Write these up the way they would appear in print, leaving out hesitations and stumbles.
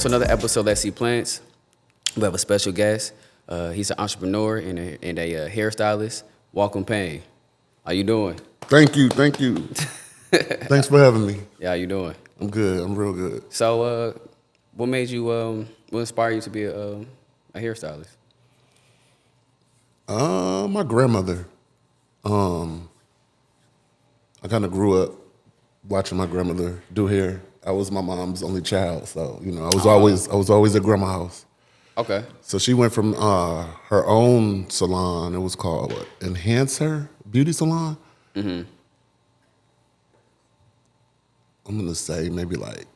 to another episode of Let's Eat Plants. We have a special guest. He's an entrepreneur and a hairstylist. Welcome, Payne. How you doing? Thank you. Thanks for having me. Yeah, how you doing? I'm good. I'm real good. So, what made you? What inspired you to be a hairstylist? My grandmother. I kind of grew up watching my grandmother do hair. I was my mom's only child, so I was always at grandma's house. Okay. So she went from her own salon. It was called Enhance Her Beauty Salon. Mm-hmm. I'm gonna say maybe like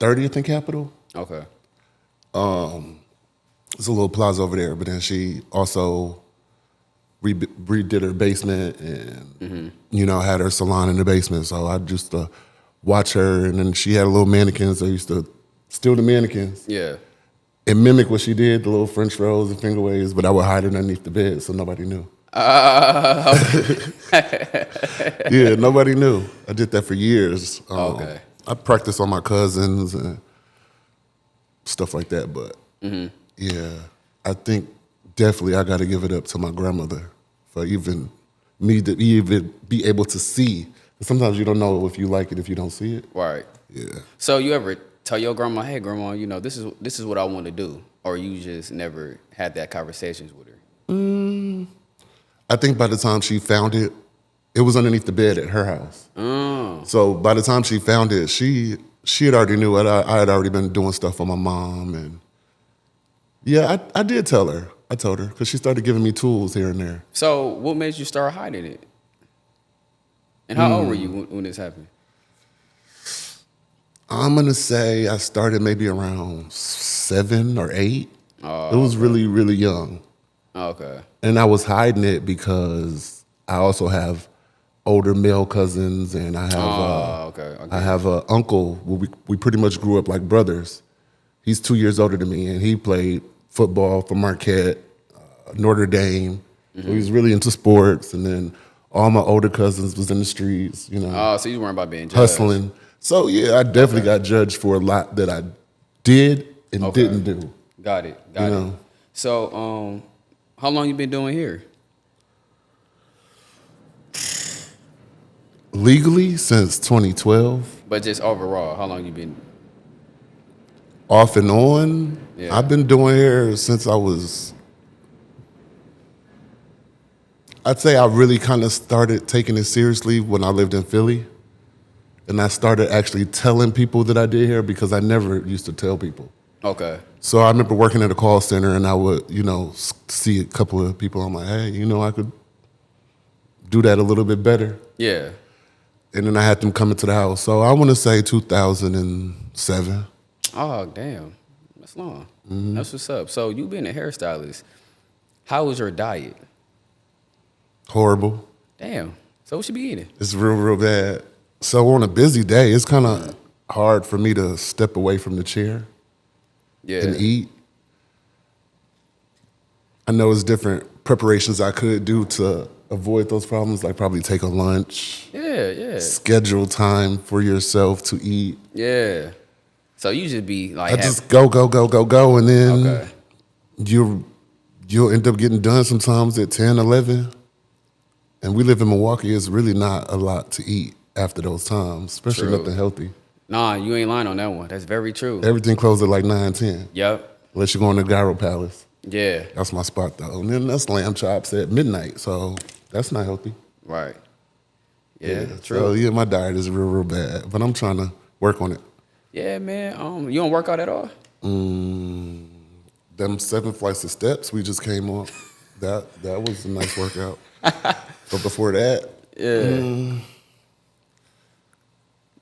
30th and Capitol. Okay. There's a little plaza over there, but then she also redid her basement and had her salon in the basement. So I used to watch her, and then she had a little mannequins. I used to steal the mannequins. Yeah. And mimic what she did, the little French rolls and finger waves, but I would hide it underneath the bed so nobody knew. Yeah, nobody knew. I did that for years. Okay. I practiced on my cousins and stuff like that, but yeah, I think definitely I got to give it up to my grandmother for even me to even be able to see. Sometimes you don't know if you like it if you don't see it. Right. Yeah. So you ever tell your grandma, "Hey, grandma, this is what I want to do," or you just never had that conversations with her? I think by the time she found it, it was underneath the bed at her house. So by the time she found it, she had already knew it. I had already been doing stuff for my mom, and yeah, I did tell her. I told her because she started giving me tools here and there. So what made you start hiding it? And how old were you when this happened? I'm gonna say I started maybe around 7 or 8. Oh, it was really, really young. Okay. And I was hiding it because I also have older male cousins, and I have I have an uncle. We pretty much grew up like brothers. He's 2 years older than me, and he played football for Marquette, Notre Dame. So he was really into sports, and then all my older cousins was in the streets, Oh, so you weren't about being judged. hustling. So yeah, I definitely got judged for a lot that I did and didn't do. Got it. So, how long you been doing here? Legally since 2012. But just overall, how long you been? Off and on, Yeah. I've been doing hair since I'd say I really kind of started taking it seriously when I lived in Philly. And I started actually telling people that I did hair because I never used to tell people. Okay. So I remember working at a call center, and I would, see a couple of people. I'm like, hey, I could do that a little bit better. Yeah. And then I had them come into the house. So I want to say 2007. Oh, damn. That's long. That's what's up. So you being a hairstylist, how was your diet? Horrible. Damn. So what you be eating? It's real, real bad. So on a busy day, it's kind of hard for me to step away from the chair and eat. I know it's different preparations I could do to avoid those problems, like probably take a lunch. Yeah. Schedule time for yourself to eat. Yeah. So you just be like, I just go, and then you'll end up getting done sometimes at 10, 11. And we live in Milwaukee. It's really not a lot to eat after those times, especially nothing healthy. Nah, you ain't lying on that one. That's very true. Everything closed at like 9, 10. Yep. Unless you're going to Gyro Palace. Yeah. That's my spot, though. And then that's lamb chops at midnight, so that's not healthy. Right. Yeah, true. So, yeah, my diet is real, real bad, but I'm trying to work on it. Yeah, man. You don't work out at all? Them 7 flights of steps we just came on, that was a nice workout. But before that,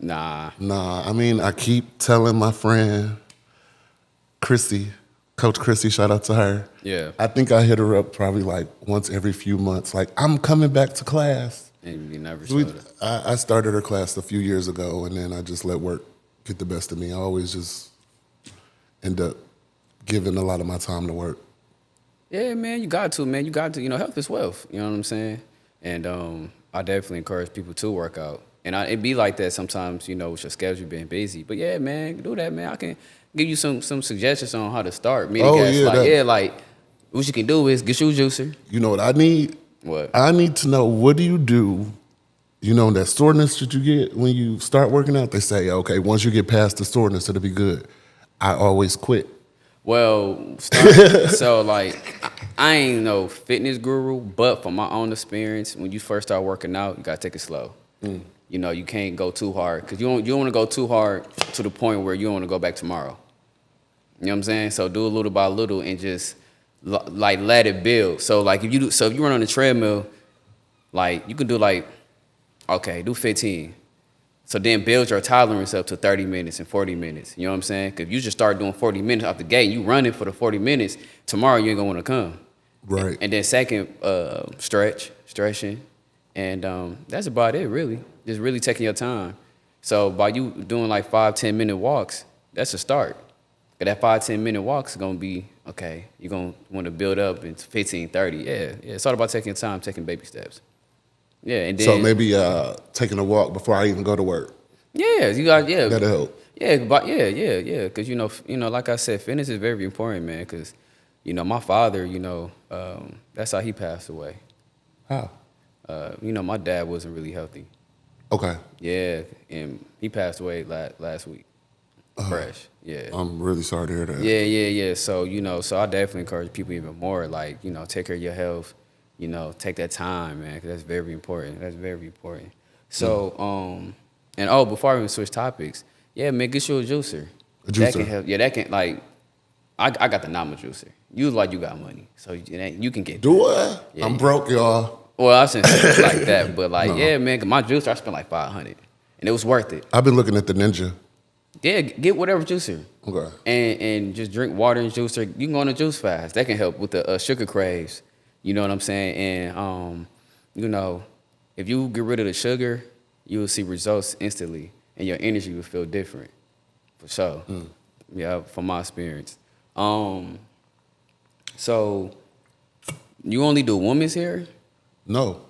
Nah. I mean, I keep telling my friend Chrissy, Coach Chrissy, shout out to her. Yeah. I think I hit her up probably like once every few months, like, I'm coming back to class. And you never showed up. I started her class a few years ago, and then I just let work get the best of me. I always just end up giving a lot of my time to work. Yeah, man, you got to, man. You got to, health is wealth. You know what I'm saying? And I definitely encourage people to work out. And it be like that sometimes, with your schedule being busy. But yeah, man, do that, man. give you some suggestions on how to start. Like what you can do is get you a juicer. You know what I need? What? I need to know, what do you do? You know, that soreness that you get when you start working out, they say, okay, once you get past the soreness, it'll be good. I always quit. Well, so like, I ain't no fitness guru, but from my own experience, when you first start working out, you gotta take it slow. You know, you can't go too hard because you don't want to go too hard to the point where you don't want to go back tomorrow. You know what I'm saying? So do a little by little and just like let it build. So like if you run on the treadmill, like you can do like, okay, do 15. So then build your tolerance up to 30 minutes and 40 minutes. You know what I'm saying? Because if you just start doing 40 minutes off the gate, you running for the 40 minutes, tomorrow you ain't gonna want to come. Right. And then second, stretching. And that's about it, really. Just really taking your time. So by you doing like 5-10 minute walks, that's a start. But that 5-10 minute walk is gonna be, okay, you're gonna want to build up in 15-30. Yeah. It's all about taking your time, taking baby steps. Yeah, and then So maybe taking a walk before I even go to work. Yeah, That'll help. Yeah, but because you know, like I said, fitness is very important, man. Because you know, my father, that's how he passed away. How? My dad wasn't really healthy. Okay. Yeah, and he passed away last week. Fresh. Yeah. I'm really sorry to hear that. Yeah. So so I definitely encourage people even more, like take care of your health. Take that time, man, because that's very important. That's very important. So, before I even switch topics, yeah, man, get you a juicer. A juicer. That can help. Yeah, that can, like, I got the Nama juicer. You like you got money, so you can get. Do I? Yeah, I'm broke, y'all. Well, I shouldn't say it like that, but like, yeah, man, 'cause my juicer, I spent like $500, and it was worth it. I've been looking at the Ninja. Yeah, get whatever juicer. Okay. And just drink water and juicer. You can go on a juice fast. That can help with the sugar craves. You know what I'm saying? And, if you get rid of the sugar, you will see results instantly, and your energy will feel different, for sure. Yeah, from my experience. So, you only do women's hair? No.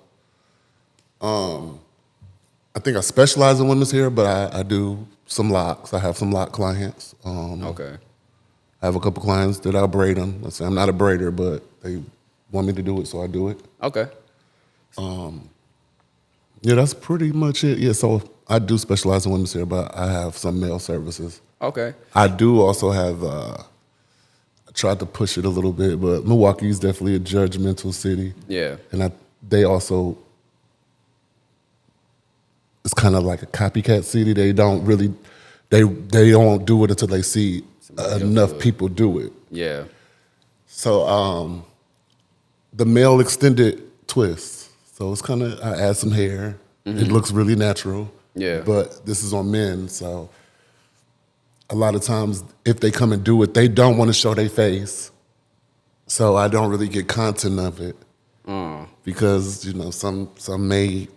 I think I specialize in women's hair, but I do some locks. I have some lock clients. Okay. I have a couple clients that I'll braid them. Let's say I'm not a braider, but they want me to do it, so I do it. Okay. Yeah, that's pretty much it. Yeah, so I do specialize in women's hair, but I have some male services. Okay. I do also have, I tried to push it a little bit, but Milwaukee is definitely a judgmental city. Yeah. And they also, it's kind of like a copycat city. They don't really, they don't do it until they see enough people do it. Yeah. So the male extended twist. So it's kind of, I add some hair. It looks really natural. Yeah. But this is on men, so a lot of times if they come and do it, they don't want to show their face. So I don't really get content of it. Because, some may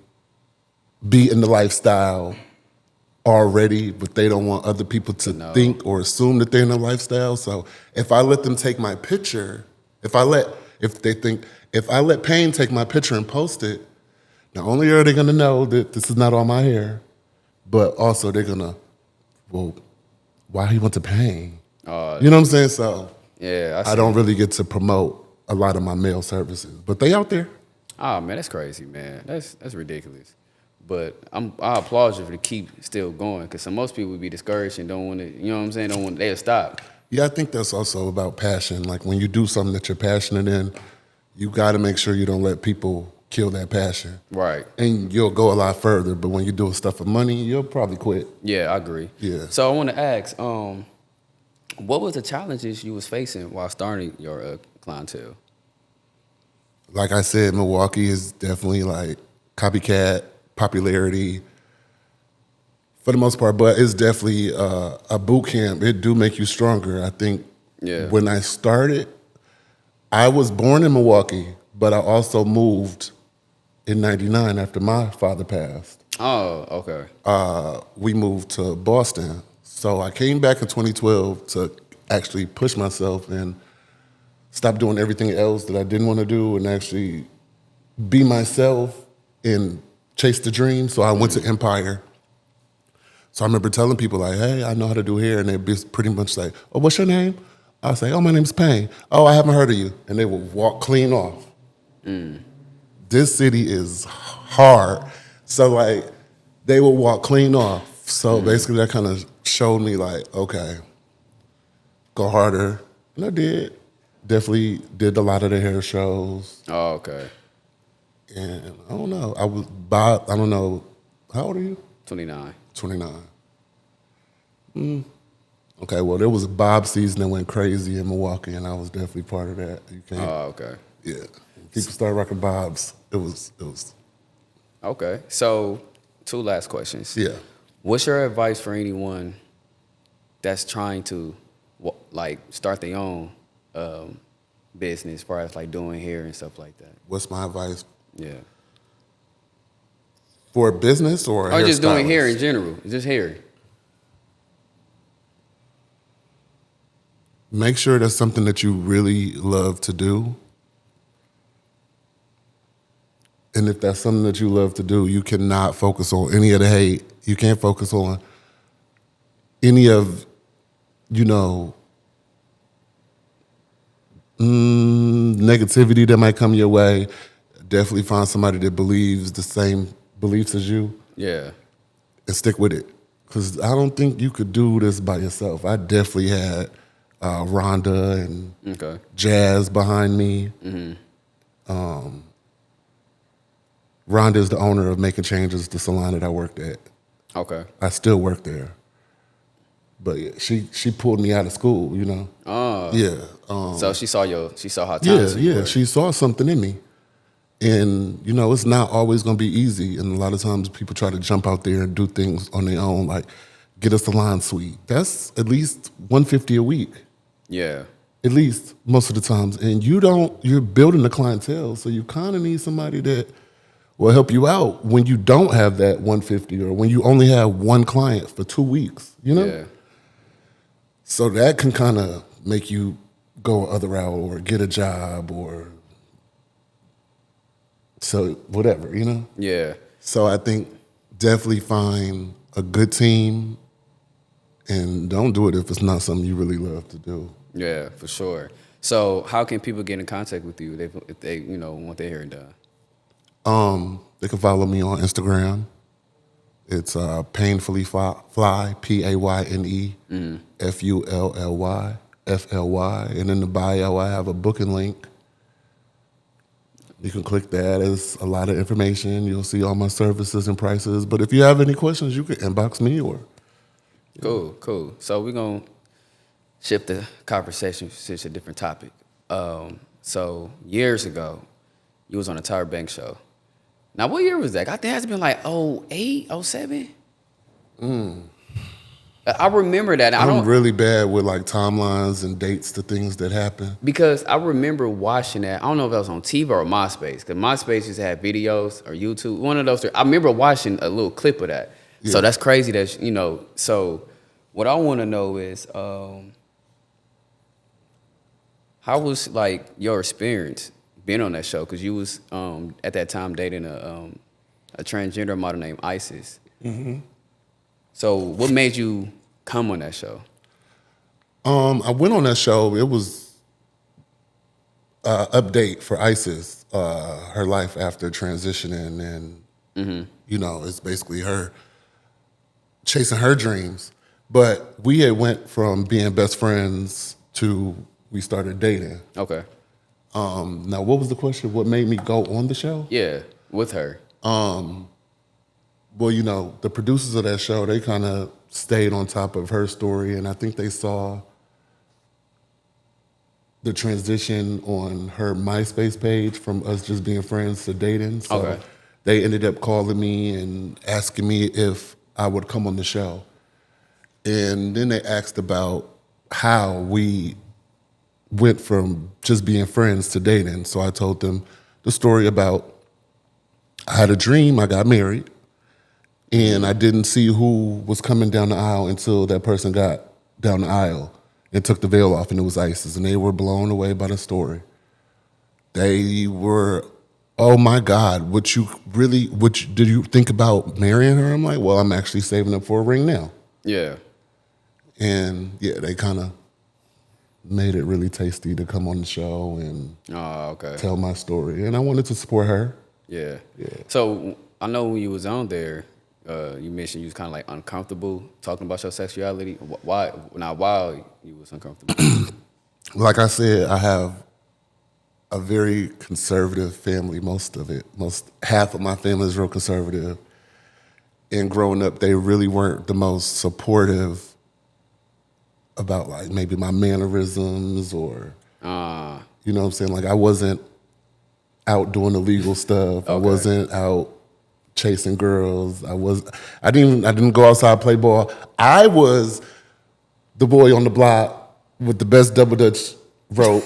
be in the lifestyle already, but they don't want other people to think or assume that they're in the lifestyle. So if I let them take my picture, if I let Payne take my picture and post it, not only are they gonna know that this is not all my hair, but also they're gonna, well, why he went to Payne? You know what I'm saying? So yeah, I don't really get to promote a lot of my male services, but they out there. Oh man, that's crazy, man. That's ridiculous. But I applaud you for to keep still going, because most people would be discouraged and don't want to. You know what I'm saying? They'll stop. Yeah, I think that's also about passion. Like when you do something that you're passionate in, you got to make sure you don't let people kill that passion. Right. And you'll go a lot further. But when you do stuff for money, you'll probably quit. Yeah, I agree. Yeah. So I want to ask, what was the challenges you was facing while starting your clientele? Like I said, Milwaukee is definitely like copycat popularity for the most part, but it's definitely a boot camp. It do make you stronger. I think when I started, I was born in Milwaukee, but I also moved in '99 after my father passed. Oh, okay. We moved to Boston. So I came back in 2012 to actually push myself and stop doing everything else that I didn't want to do and actually be myself and chase the dream. So I went to Empire. So I remember telling people like, hey, I know how to do hair. And they'd be pretty much like, oh, what's your name? I'll say, oh, my name's Payne. Oh, I haven't heard of you. And they would walk clean off. This city is hard. So like, they would walk clean off. So basically that kind of showed me like, okay, go harder. And I did. Definitely did a lot of the hair shows. Oh, okay. And I don't know. I was Bob, I don't know. How old are you? 29. 29. Okay, well, there was a Bob season that went crazy in Milwaukee, and I was definitely part of that. You can't. Oh, okay. Yeah. People started rocking Bobs. It was. Okay. So, 2 last questions. Yeah. What's your advice for anyone that's trying to, like, start their own business as far as, like, doing hair and stuff like that? What's my advice? Yeah. For a business or a Or hair just doing stylist? hair in general. Just hair. Make sure that's something that you really love to do. And if that's something that you love to do, you cannot focus on any of the hate. You can't focus on any of, negativity that might come your way. Definitely find somebody that believes the same beliefs as you Yeah. and stick with it. Because I don't think you could do this by yourself. I definitely had Rhonda and Okay. Jazz behind me. Rhonda is the owner of Making Changes, the salon that I worked at. Okay. I still work there. But yeah, she pulled me out of school, Oh. Yeah. So she saw how talented you Yeah. were. She saw something in me. And, it's not always going to be easy. And a lot of times people try to jump out there and do things on their own, like get a salon suite. That's at least $150 a week. Yeah. At least most of the times. And you're building the clientele. So you kind of need somebody that will help you out when you don't have that $150 or when you only have one client for 2 weeks, Yeah. So that can kind of make you go other route or get a job or so whatever, Yeah. So I think definitely find a good team and don't do it if it's not something you really love to do. Yeah, for sure. So how can people get in contact with you if they want their hair done? They can follow me on Instagram. It's Painfully Fly, Payne FULLY. And in the bio, I have a booking link. You can click that. There's a lot of information. You'll see all my services and prices. But if you have any questions, you can inbox me or. Cool. So we're going to shift the conversation to a different topic. So years ago, you was on a Tyra Banks show. Now, what year was that? I think it has been like 08, 07? I remember that. I'm really bad with like timelines and dates to things that happen. Because I remember watching that. I don't know if that was on TV or MySpace. Because MySpace used to have videos or YouTube. One of those three. I remember watching a little clip of that. Yeah. So that's crazy that, So what I want to know is how was like your experience being on that show? Because you was at that time dating a transgender model named Isis. Mm-hmm. So what made you come on that show? I went on that show. It was an update for Isis, her life after transitioning. And, it's basically her chasing her dreams. But we had went from being best friends to we started dating. Okay. Now, what was the question? What made me go on the show? Yeah, with her. Well, the producers of that show, they kind of stayed on top of her story, and I think they saw the transition on her MySpace page from us just being friends to dating. So they ended up calling me and asking me if I would come on the show. And then they asked about how we went from just being friends to dating. So I told them the story about I had a dream, I got married, and I didn't see who was coming down the aisle until that person got down the aisle and took the veil off, and it was Isis, and they were blown away by the story. They were oh my God, did you think about marrying her? I'm like, well, I'm actually saving up for a ring now. Yeah. And yeah, they kind of made it really tasty to come on the show and tell my story. And I wanted to support her. Yeah. So I know when you was on there, you mentioned you was kind of like uncomfortable talking about your sexuality. Why you was uncomfortable? Like I said, I have a very conservative family, half of my family is real conservative. And growing up, they really weren't the most supportive about like maybe my mannerisms or, you know what I'm saying? Like I wasn't out doing illegal stuff. Okay. I wasn't out chasing girls. I didn't go outside play ball. I was the boy on the block with the best double dutch rope.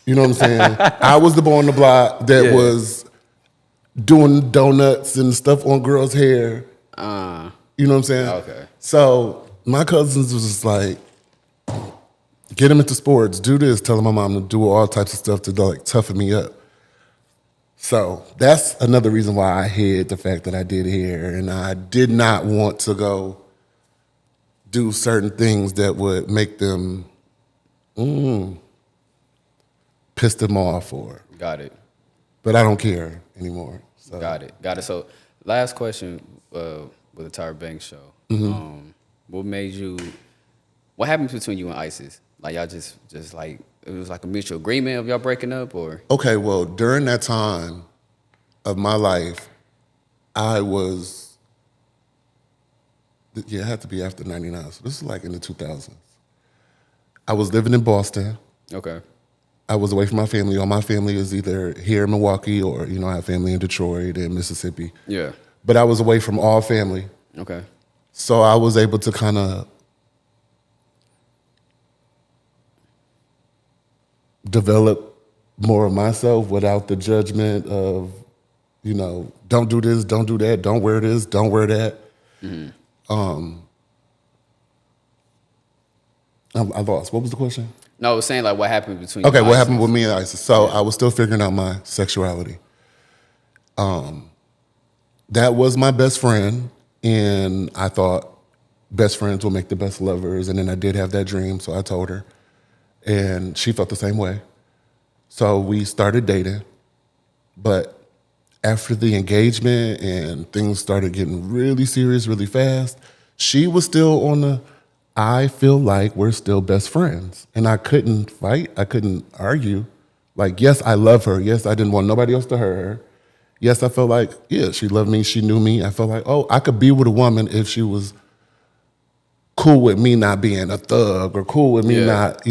You know what I'm saying? I was the boy on the block that was doing donuts and stuff on girls' hair. You know what I'm saying? Okay. So my cousins was just like, get him into sports, do this, telling my mom to do all types of stuff to like toughen me up. So that's another reason why I hid the fact that I did hair, and I did not want to go do certain things that would make them piss them off or. Got it. But I don't care anymore. So. Got it. So last question with the Tyra Banks show. What happened between you and ISIS? Like y'all just like, it was like a mutual agreement of y'all breaking up or? Okay, well, during that time of my life, it had to be after 99. So this is like in the 2000s. I was living in Boston. Okay. I was away from my family. All my family is either here in Milwaukee or, I have family in Detroit and Mississippi. Yeah. But I was away from all family. Okay. So I was able to kind of develop more of myself without the judgment of, don't do this, don't do that, don't wear this, don't wear that. I lost. What was the question? No, I was saying like what happened between Okay, you and what happened ISIS? with me and ISIS? So I was still figuring out my sexuality. That was my best friend, and I thought best friends will make the best lovers, and then I did have that dream, so I told her. And she felt the same way. So we started dating, but after the engagement and things started getting really serious really fast, she was still on I feel like we're still best friends. And I couldn't fight. I couldn't argue. Like, yes, I love her. Yes, I didn't want nobody else to hurt her. Yes, I felt like, yeah, she loved me. She knew me. I felt like, oh, I could be with a woman if she was cool with me not being a thug or cool with me not,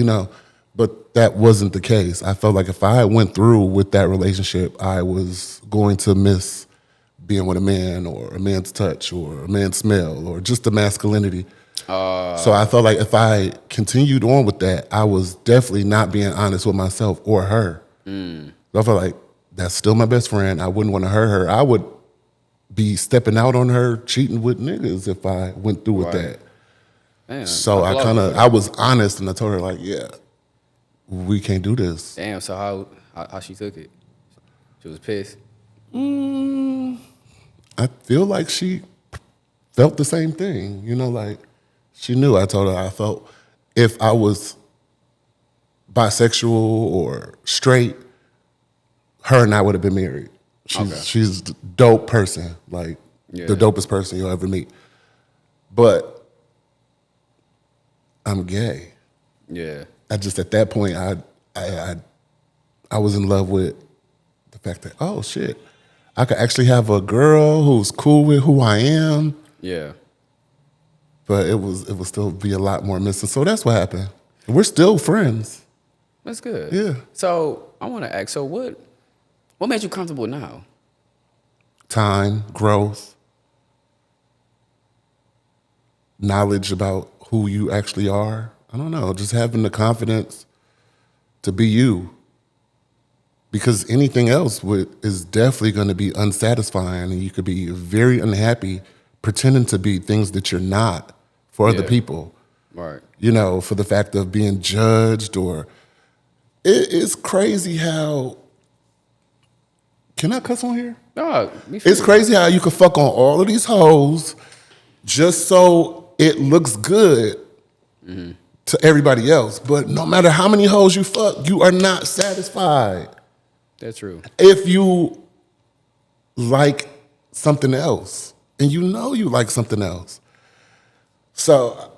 But that wasn't the case. I felt like if I went through with that relationship, I was going to miss being with a man or a man's touch or a man's smell or just the masculinity. So I felt like if I continued on with that, I was definitely not being honest with myself or her. So I felt like that's still my best friend. I wouldn't want to hurt her. I would be stepping out on her, cheating with niggas if I went through with that. Man, so I was honest and I told her like, yeah, we can't do this. Damn, so how she took it? She was pissed? I feel like she felt the same thing, like she knew. I told her I felt if I was bisexual or straight, her and I would have been married. She's a dope person, like the dopest person you'll ever meet. But I'm gay. Yeah. I just at that point I was in love with the fact that, oh shit, I could actually have a girl who's cool with who I am. Yeah. But it would still be a lot more missing. So that's what happened. We're still friends. That's good. Yeah. So I want to ask, so what made you comfortable now? Time, growth, knowledge about who you actually are. I don't know, just having the confidence to be you. Because anything else is definitely going to be unsatisfying, and you could be very unhappy pretending to be things that you're not for other people. Right. For the fact of being judged or it's crazy how Can I cuss on here? No, it's crazy how you can fuck on all of these hoes just so it looks good to everybody else. But no matter how many hoes you fuck, you are not satisfied. That's true. If you like something else, and you know you like something else. So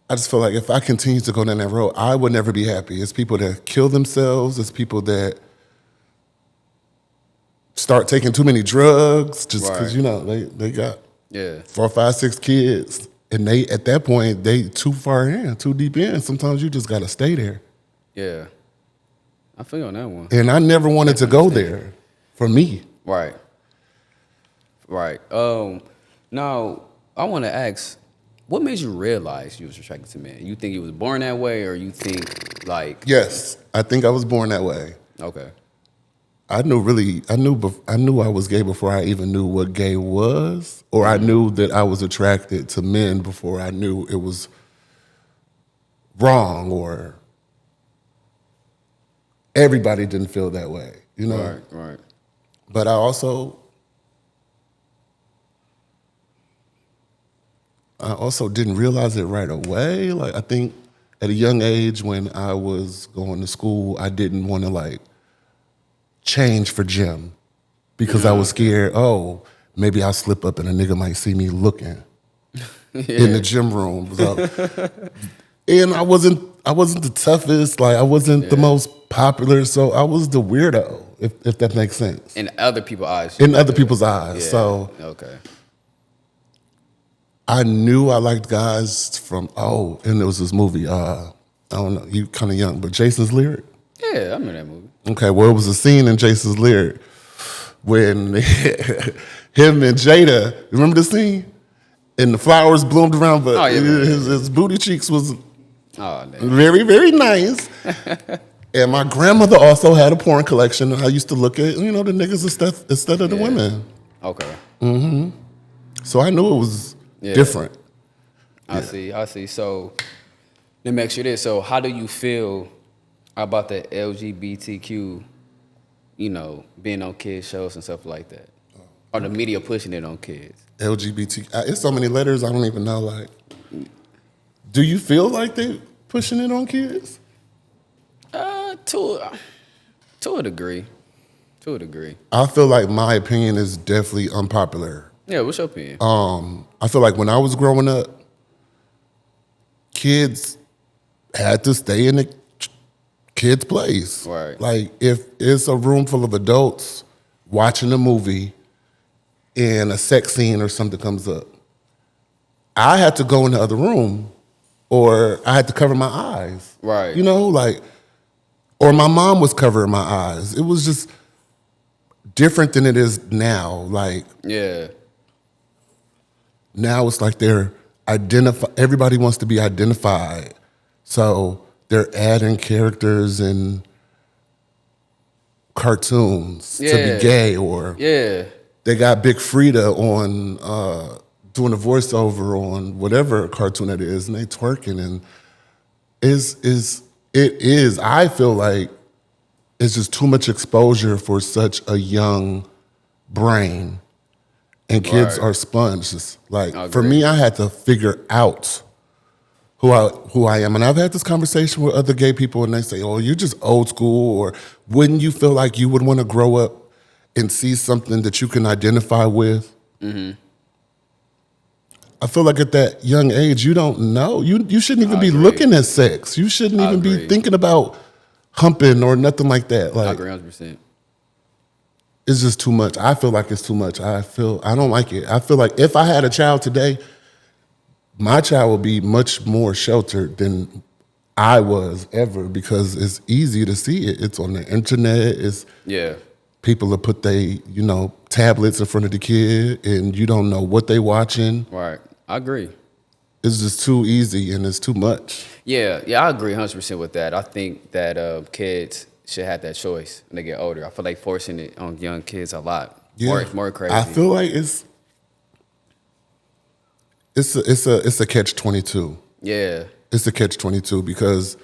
I just feel like if I continue to go down that road, I would never be happy. It's people that kill themselves. It's people that start taking too many drugs just because, you know, they got 4, 5, 6 kids. And they, at that point, they too far in, too deep in. Sometimes you just got to stay there. Yeah. I feel on that one. And I never wanted to go there for me. Right. Right. Now, I want to ask, what made you realize you was attracted to men? You think you was born that way, or you think like? Yes, I think I was born that way. Okay. I knew I was gay before I even knew what gay was, or I knew that I was attracted to men before I knew it was wrong, or everybody didn't feel that way, you know? Right. But I also didn't realize it right away. Like, I think at a young age when I was going to school, I didn't want to like change for gym because I was scared, maybe I'll slip up and a nigga might see me looking in the gym room. So, and I wasn't the toughest, like I wasn't the most popular, so I was the weirdo, if that makes sense. In other people's eyes. In other people's eyes. Yeah. So okay. I knew I liked guys from, and there was this movie, I don't know, you kind of young, but Jason's Lyric. Yeah, I remember that movie. Okay, well, it was a scene in Jason's Lyric when him and Jada, remember the scene? And the flowers bloomed around, but his booty cheeks was very, very nice. And my grandmother also had a porn collection, and I used to look at, the niggas instead of the women. Okay. Mm-hmm. So I knew it was different. I see. So let me ask you this. So how do you feel about the LGBTQ, being on kids' shows and stuff like that? Or the media pushing it on kids? LGBT, it's so many letters, I don't even know, like, do you feel like they pushing it on kids? To a degree. To a degree. I feel like my opinion is definitely unpopular. Yeah, what's your opinion? I feel like when I was growing up, kids had to stay in the kids' place. Right. Like, if it's a room full of adults watching a movie and a sex scene or something comes up, I had to go in the other room or I had to cover my eyes. Right. Or my mom was covering my eyes. It was just different than it is now. Like, now it's like everybody wants to be identified. So they're adding characters in cartoons to be gay, or they got Big Frida on doing a voiceover on whatever cartoon it is, and they twerking, and I feel like it's just too much exposure for such a young brain, and kids are sponges. Like, for me, I had to figure out who I am. And I've had this conversation with other gay people, and they say, you're just old school, or wouldn't you feel like you would want to grow up and see something that you can identify with? Mm-hmm. I feel like at that young age, you don't know. You shouldn't even be looking at sex. You shouldn't even be thinking about humping or nothing like that. Like, I agree 100%. It's just too much. I feel like it's too much. I don't like it. I feel like if I had a child today, my child would be much more sheltered than I was ever, because it's easy to see it. It's on the internet. People will put tablets in front of the kid, and you don't know what they watching. Right. I agree. It's just too easy, and it's too much. Yeah, I agree 100% with that. I think that kids should have that choice when they get older. I feel like forcing it on young kids a lot. More crazy. I feel like it's a catch-22. Yeah. It's a catch-22 because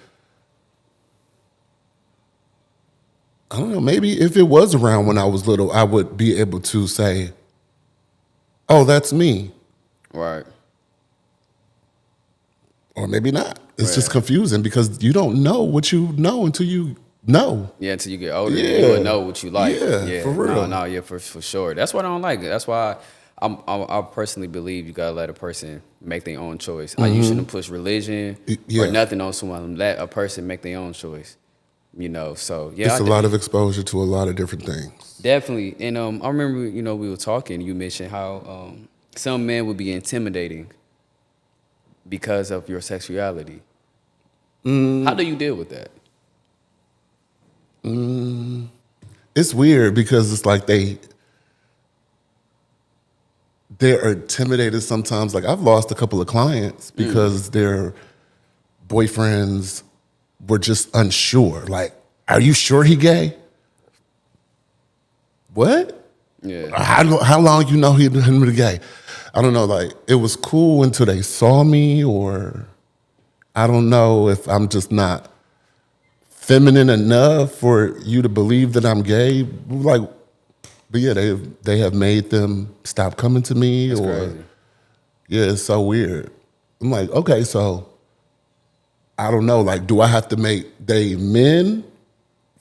I don't know, maybe if it was around when I was little, I would be able to say, oh, that's me. Right. Or maybe not. It's just confusing because you don't know what you know until you know. Yeah, until you get older, you will know what you like. Yeah, for real. No, yeah, for sure. That's why I don't like it. That's why I personally believe you gotta let a person make their own choice. Like you shouldn't push religion or nothing on someone. Let a person make their own choice. You know, so yeah, it's a lot of exposure to a lot of different things. Definitely. And I remember, we were talking. You mentioned how some men would be intimidating because of your sexuality. How do you deal with that? It's weird because it's like they're intimidated sometimes. Like I've lost a couple of clients because their boyfriends were just unsure. Like, are you sure he gay? What? Yeah. How long you know him to be gay? I don't know. Like it was cool until they saw me, or I don't know if I'm just not feminine enough for you to believe that I'm gay. Like, but yeah, they have made them stop coming to me. That's or crazy. Yeah, it's so weird. I'm like, okay, so I don't know. Like, do I have to make they men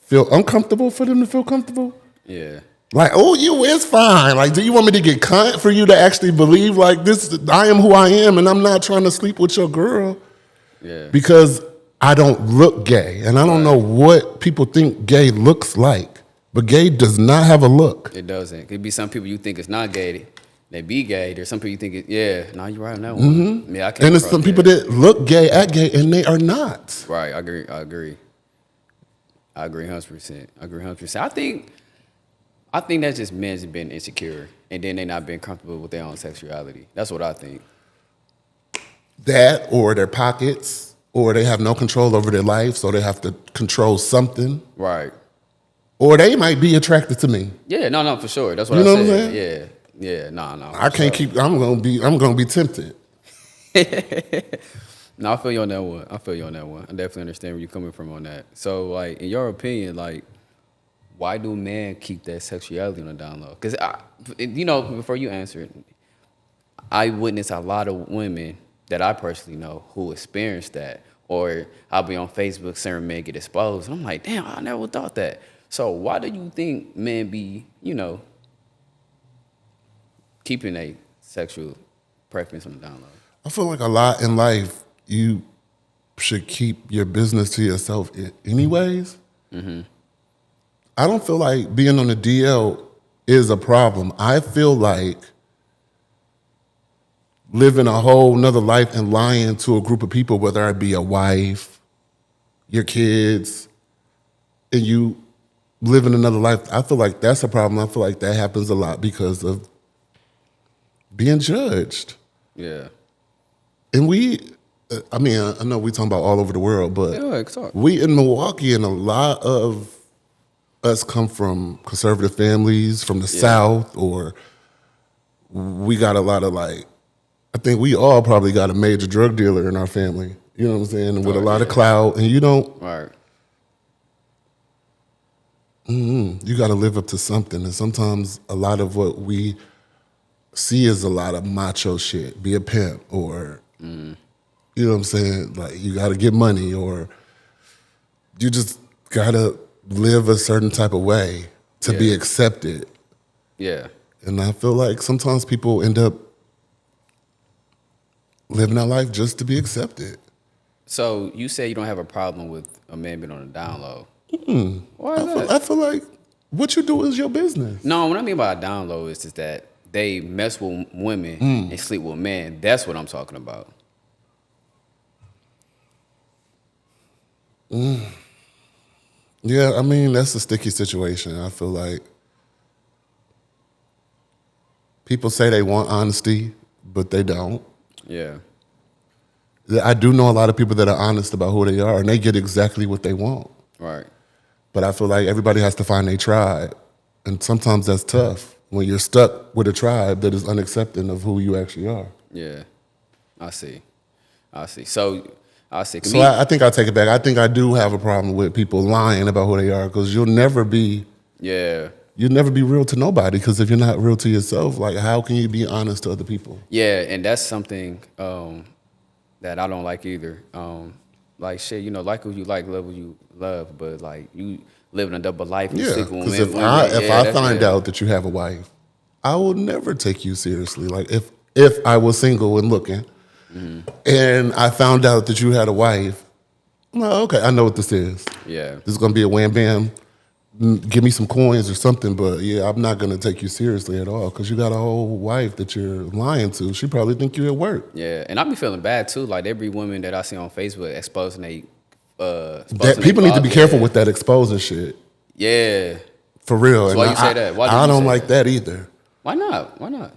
feel uncomfortable for them to feel comfortable? Yeah. Like, oh, you is fine. Like, do you want me to get cunt for you to actually believe like this? I am who I am, and I'm not trying to sleep with your girl. Yeah. Because I don't look gay, and I don't know what people think gay looks like. But gay does not have a look. It doesn't. It could be some people you think it's not gay. They be gay. There's some people you think no, you're right on that one. Yeah, I can't. And there's some people that look gay, act gay, and they are not. Right. I agree. 100%. I agree 100%. I think that's just men's been insecure, and then they not being comfortable with their own sexuality. That's what I think. That, or their pockets, or they have no control over their life, so they have to control something. Right. Or they might be attracted to me. Yeah, no, for sure. That's what You know I what I'm said. saying? Yeah, no. I can't keep. I'm gonna be tempted. No, I feel you on that one. I definitely understand where you're coming from on that. So, like, in your opinion, like, why do men keep that sexuality on the down low? Because, before you answer it, I witness a lot of women that I personally know who experience that. Or I'll be on Facebook, certain men get exposed. And I'm like, damn, I never thought that. So why do you think men be, keeping a sexual preference on the down low? I feel like a lot in life, you should keep your business to yourself anyways. Mm-hmm. I don't feel like being on the DL is a problem. I feel like living a whole nother life and lying to a group of people, whether it be a wife, your kids, and you living another life, I feel like that's a problem. I feel like that happens a lot because of being judged. Yeah. And I know we talking about all over the world, but we in Milwaukee, and a lot of us come from conservative families from the South, or we got a lot of I think we all probably got a major drug dealer in our family. You know what I'm saying? With a lot of clout, and you don't. Right. You got to live up to something, and sometimes a lot of what we see is a lot of macho shit. Be a pimp, or you know what I'm saying? Like you got to get money, or you just got to live a certain type of way to be accepted. Yeah. And I feel like sometimes people end up living their life just to be accepted. So you say you don't have a problem with a man being on the down low. Why is that? I feel like what you do is your business. No, what I mean by down low is just that they mess with women and sleep with men. That's what I'm talking about. Yeah, I mean, that's a sticky situation. I feel like people say they want honesty, but they don't. Yeah. I do know a lot of people that are honest about who they are, and they get exactly what they want. Right. But I feel like everybody has to find their tribe. And sometimes that's tough when you're stuck with a tribe that is unaccepting of who you actually are. Yeah. I see. So I see. So I think I take it back. I think I do have a problem with people lying about who they are because you'll never be real to nobody because if you're not real to yourself, like how can you be honest to other people? Yeah, and that's something that I don't like either. Like shit, you know, like who you like, love who you love, but like you living a double life. Yeah, because if I find out that you have a wife, I will never take you seriously. Like if I was single and looking, and I found out that you had a wife, I'm like, okay, I know what this is. Yeah, this is gonna be a wham bam. Give me some coins or something, but yeah, I'm not gonna take you seriously at all because you got a whole wife that you're lying to. She probably think you at work. Yeah, and I be feeling bad too. Like every woman that I see on Facebook exposing people need to be careful with that exposing shit. Yeah, for real. So why you say that? Why I don't like that either. Why not? Why not?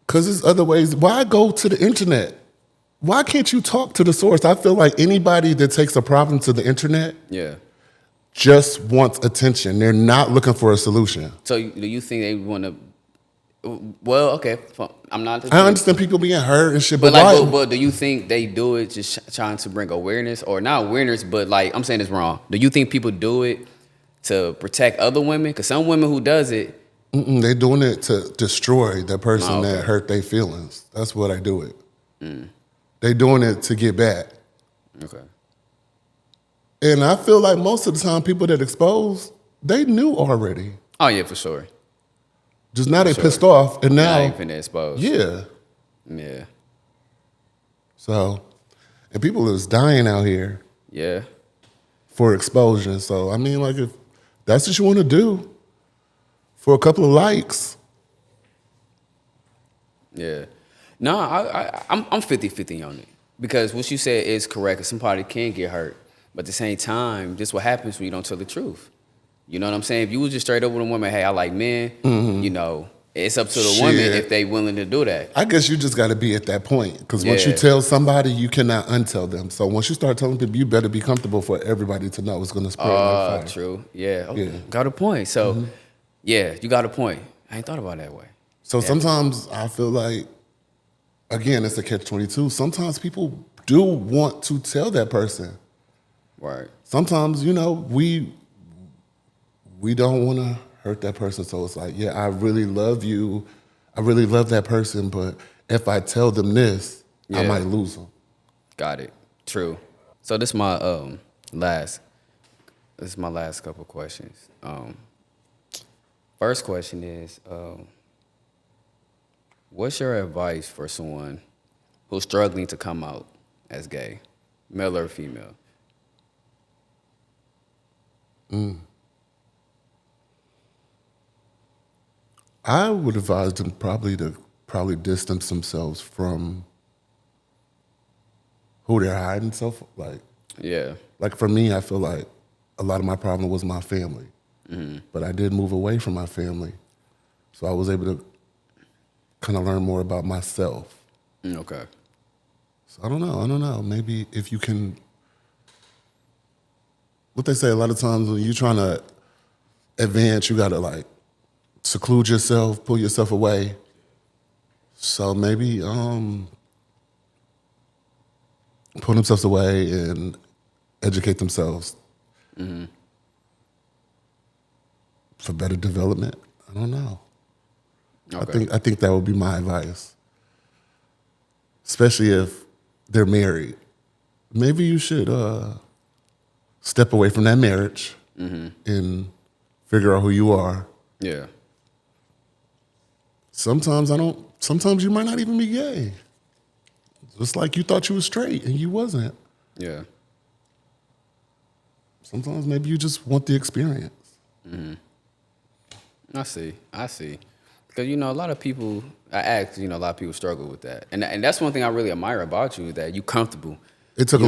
Because there's other ways. Why go to the internet? Why can't you talk to the source? I feel like anybody that takes a problem to the internet, just wants attention. They're not looking for a solution. So do you think they want to? Well, okay, I'm not. I understand people being hurt and shit, but do you think they do it just trying to bring awareness, or not awareness, but like I'm saying this wrong? Do you think people do it to protect other women? Because some women who does it, they're doing it to destroy the person that hurt their feelings. That's what I do it. They're doing it to get back. Okay. And I feel like most of the time, people that expose, they knew already. Oh yeah, for sure. Just now they pissed off, and now you finna expose. Yeah. Yeah. So, and people is dying out here. Yeah. For exposure. So I mean, like if that's what you want to do for a couple of likes. Yeah. No, I'm 50-50 on it. Because what you said is correct. Somebody can get hurt. But at the same time, this what happens when you don't tell the truth. You know what I'm saying? If you was just straight up with a woman, hey, I like men, you know, it's up to the woman if they willing to do that. I guess you just got to be at that point. Because once you tell somebody, you cannot untell them. So once you start telling people, you better be comfortable for everybody to know it's going to spread like fire. True. Yeah. Okay. Got a point. So, yeah, you got a point. I ain't thought about it that way. So sometimes I feel like, again, it's a catch-22. Sometimes people do want to tell that person. Right. Sometimes, you know, we don't want to hurt that person. So it's like, yeah, I really love you. I really love that person. But if I tell them this, I might lose them. Got it. True. So this is my last couple questions. First question is, what's your advice for someone who's struggling to come out as gay, male or female? I would advise them probably distance themselves from who they're hiding stuff. Like for me, I feel like a lot of my problem was my family, but I did move away from my family, so I was able to kind of learn more about myself. Okay. So I don't know. Maybe if you can, what they say a lot of times when you're trying to advance, you gotta like seclude yourself, pull yourself away. So maybe pull themselves away and educate themselves for better development. I don't know. Okay. I think that would be my advice, especially if they're married. Maybe you should step away from that marriage and figure out who you are. Yeah. Sometimes you might not even be gay. Just like you thought you were straight and you wasn't. Yeah. Sometimes maybe you just want the experience. I see. Because, you know, a lot of people, a lot of people struggle with that. And that's one thing I really admire about you, that you comfortable. It took a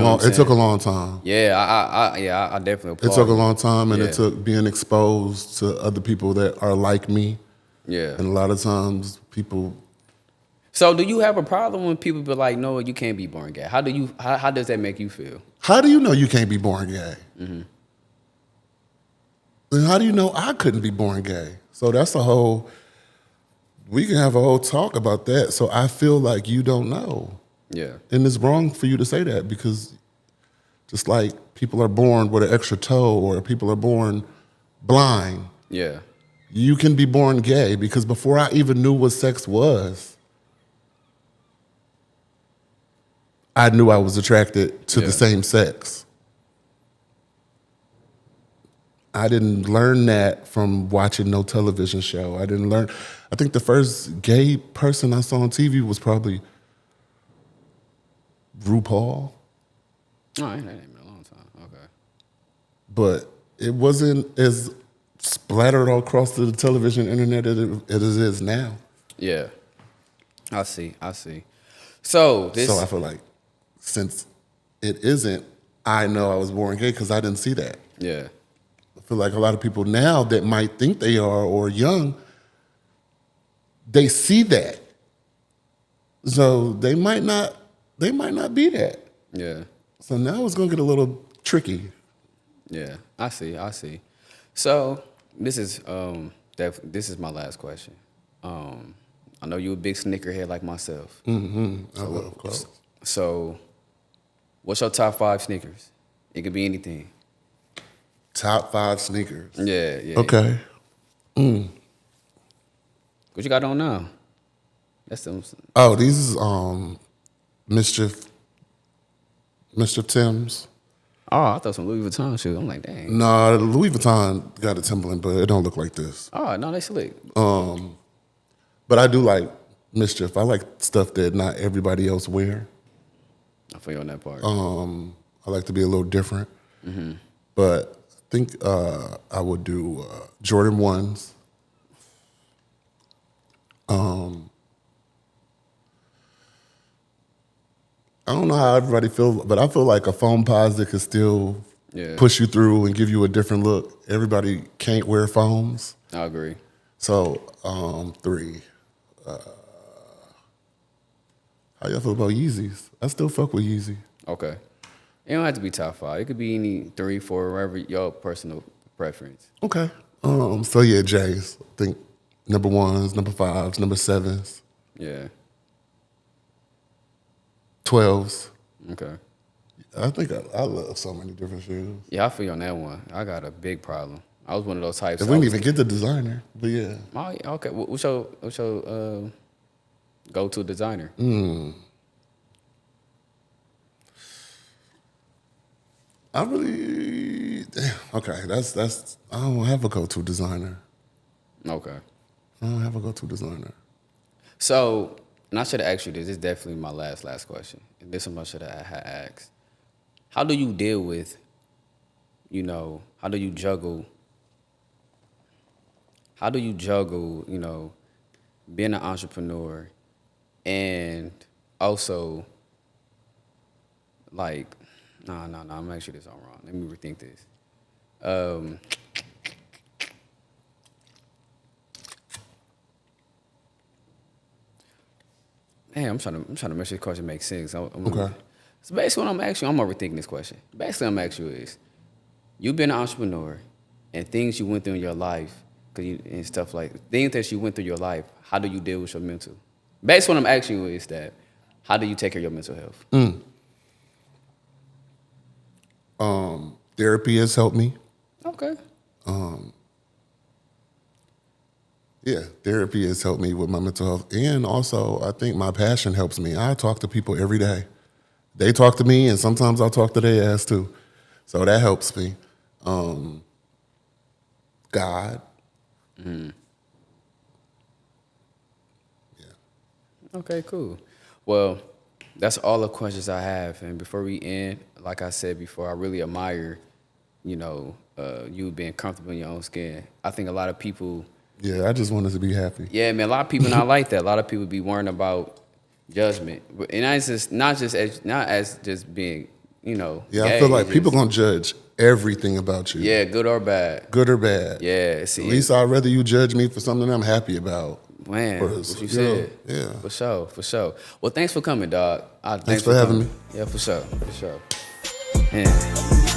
long time. Yeah, I definitely applaud. It took a long time, and it took being exposed to other people that are like me. Yeah. And a lot of times people. So do you have a problem when people be like, no, you can't be born gay? How does that make you feel? How do you know you can't be born gay? And how do you know I couldn't be born gay? So that's we can have a whole talk about that. So I feel like you don't know. Yeah. And it's wrong for you to say that because just like people are born with an extra toe or people are born blind. Yeah. You can be born gay because before I even knew what sex was, I knew I was attracted to the same sex. I didn't learn that from watching no television show. I think the first gay person I saw on TV was probably RuPaul. Oh, that ain't been a long time. Okay. But it wasn't as splattered all across the television internet as it is now. Yeah. I see. So I feel like since it isn't, I know I was born gay because I didn't see that. Yeah. I feel like a lot of people now that might think they are or young, they see that. So they might not be that. Yeah. So now it's gonna get a little tricky. Yeah. I see. So this is my last question. I know you're a big sneakerhead like myself. Mm-hmm. I love clothes. So what's your top 5 sneakers? It could be anything. Top 5 sneakers. Yeah. Okay. What you got on now? That's them. Oh, these is Mischief Timbs. Oh, I thought some Louis Vuitton shoes. I'm like, dang. No, Louis Vuitton got a Timberland, but it don't look like this. Oh, no, they slick. But I do like Mischief. I like stuff that not everybody else wear. I feel you on that part. I like to be a little different. Mm-hmm. But I think I would do Jordan 1s. I don't know how everybody feels, but I feel like a foam posite could still push you through and give you a different look. Everybody can't wear foams. I agree. So, 3. How y'all feel about Yeezys? I still fuck with Yeezy. Okay. It don't have to be top 5. It could be any 3, 4, wherever your personal preference. Okay. So yeah, J's. I think number 1s, number 5s, number 7s. Yeah. 12s. Okay. I think I love so many different shoes. Yeah, I feel you on that one. I got a big problem. I was one of those types. We didn't even get the designer, but yeah. Oh, yeah, okay. What's your go-to designer? That's I don't have a go-to designer. Okay. I don't have a go-to designer. So, and I should have asked you this. This is definitely my last question. And this one I should have asked. How do you deal with, how do you juggle, being an entrepreneur and also, like, no, I'm going to make sure this all wrong. Let me rethink this. I'm trying to make sure this question makes sense. Okay. So basically, what I'm asking you, I'm overthinking this question. Basically, I'm asking you is, you've been an entrepreneur, and things you went through in your life, and stuff like things that you went through your life. How do you deal with your mental? Basically, what I'm asking you is that, how do you take care of your mental health? Therapy has helped me. Okay. Yeah, therapy has helped me with my mental health. And also, I think my passion helps me. I talk to people every day. They talk to me, and sometimes I talk to their ass too. So that helps me. God. Yeah. Okay, cool. Well, that's all the questions I have. And before we end, like I said before, I really admire, you being comfortable in your own skin. I think a lot of people... Yeah, I just wanted to be happy. Yeah, man, a lot of people not like that. A lot of people be worrying about judgment. And it's just not as just being, Yeah, gay. I feel like people gonna judge everything about you. Yeah, good or bad. Good or bad. Yeah, see. At least I'd rather you judge me for something I'm happy about. Man, what you said. Yeah. For sure. Well, thanks for coming, dog. Thanks for having me. Yeah, for sure. Man.